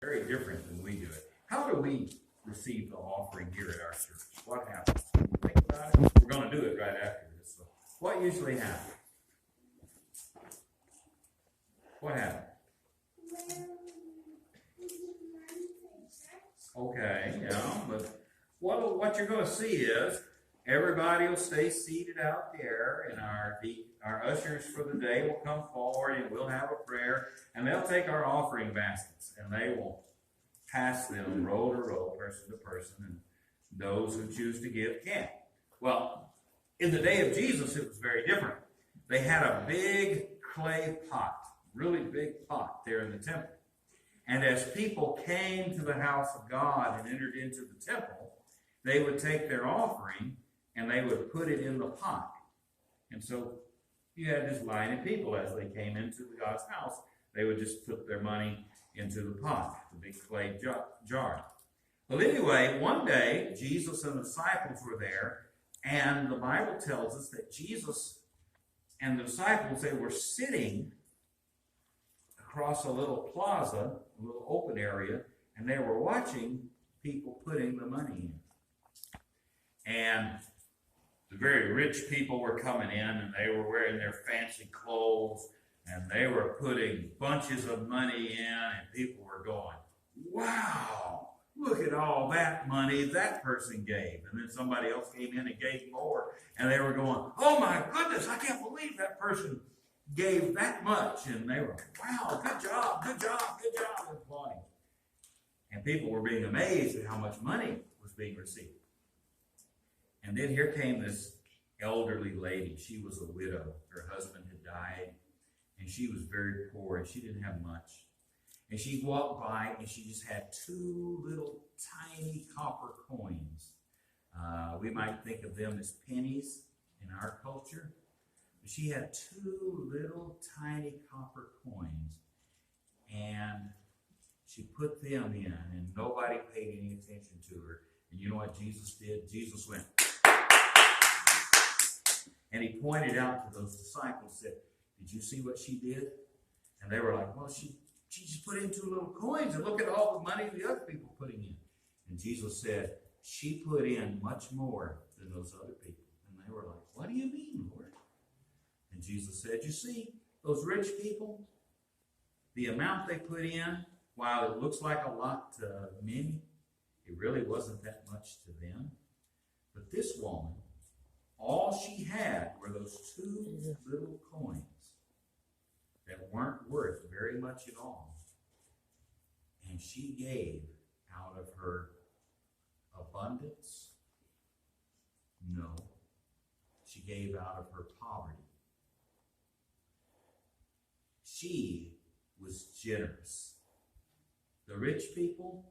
Very different than we do it. How do we receive the offering here at our church? What happens? Can you think about it? We're going to do it right after this. So what usually happens? What happens? Okay, yeah, but what you're going to see is everybody will stay seated out there, and our ushers for the day will come forward, and we'll have a prayer, and they'll take our offering baskets, and they will pass them row to row, person to person, and those who choose to give can. Well, in the day of Jesus, it was very different. They had a big clay pot, really big pot there in the temple. And as people came to the house of God and entered into the temple, they would take their offering and they would put it in the pot. And so you had this line of people as they came into God's house. They would just put their money into the pot, the big clay jar. Well, anyway, one day, Jesus and the disciples were there, and the Bible tells us that Jesus and the disciples, they were sitting across a little plaza, a little open area, and they were watching people putting the money in. And the very rich people were coming in, and they were wearing their fancy clothes, and they were putting bunches of money in, and people were going, wow, look at all that money that person gave. And then somebody else came in and gave more, and they were going, oh my goodness, I can't believe that person gave that much. And they were, wow, good job, good job, good job, and applauding. And people were being amazed at how much money was being received. And then here came this elderly lady. She was a widow. Her husband had died, and she was very poor, and she didn't have much. And she walked by, and she just had two little tiny copper coins. We might think of them as pennies in our culture. But she had two little tiny copper coins, and she put them in, and nobody paid any attention to her. And you know what Jesus did? Jesus went, and he pointed out to those disciples, said, did you see what she did? And they were like, well, she just put in two little coins, and look at all the money the other people putting in. And Jesus said, she put in much more than those other people. And they were like, what do you mean, Lord? And Jesus said, you see, those rich people, the amount they put in, while it looks like a lot to many, it really wasn't that much to them. But this woman, all she had were those two little coins that weren't worth very much at all. And she gave out of her abundance? No. She gave out of her poverty. She was generous. The rich people,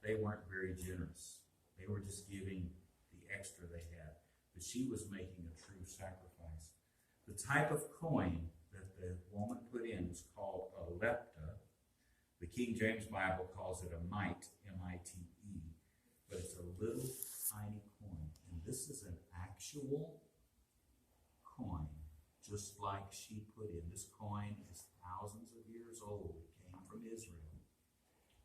they weren't very generous. They were just giving the extra they had. But she was making a true sacrifice. The type of coin that the woman put in was called a lepta. The King James Bible calls it a mite, M-I-T-E. But it's a little tiny coin. And this is an actual coin, just like she put in. This coin is thousands of years old. It came from Israel.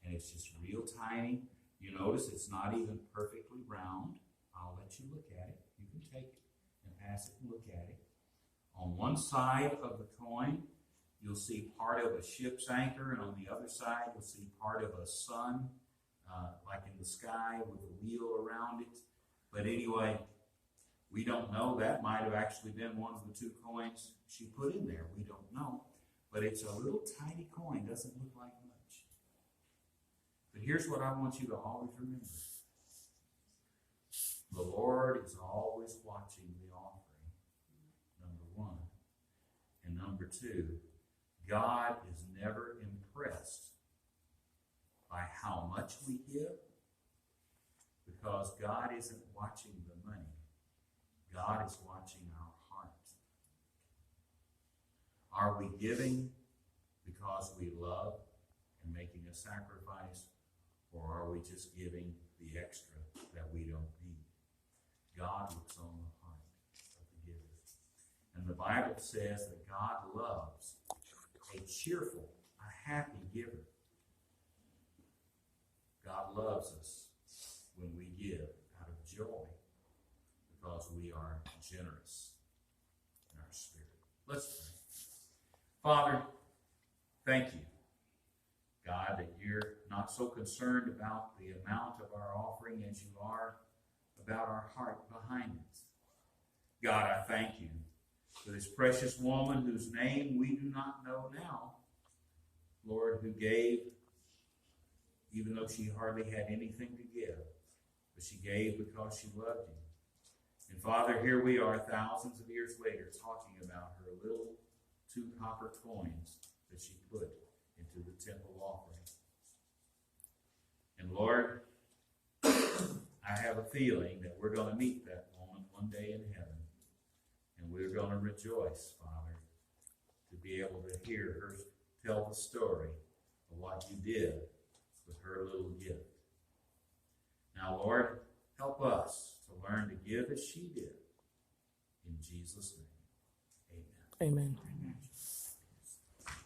And it's just real tiny. You notice it's not even perfectly round. I'll let you look at it. You can take it and pass it and look at it. On one side of the coin, you'll see part of a ship's anchor, and on the other side, you'll see part of a sun, like in the sky with a wheel around it. But anyway, we don't know. That might have actually been one of the two coins she put in there. We don't know. But it's a little tiny coin. Doesn't look like much. But here's what I want you to always remember. The Lord is always watching the offering, number one. And number two, God is never impressed by how much we give, because God isn't watching the money. God is watching our heart. Are we giving because we love and making a sacrifice, or are we just giving the extra that we don't need? God looks on the heart of the giver. And the Bible says that God loves a cheerful, a happy giver. loves us when we give out of joy because we are generous in our spirit. Let's pray. Father, thank you, God, that you're not so concerned about the amount of our offering as you are about our heart behind it. God, I thank you for this precious woman whose name we do not know now, Lord, who gave even though she hardly had anything to give, but she gave because she loved you. And Father, here we are thousands of years later talking about her little 2 copper coins that she put into the temple offering. And Lord, I have a feeling that we're going to meet that woman one day in heaven. And we're going to rejoice, Father, to be able to hear her tell the story of what you did with her little gift. Now, Lord, help us to learn to give as she did. In Jesus' name, amen. Amen.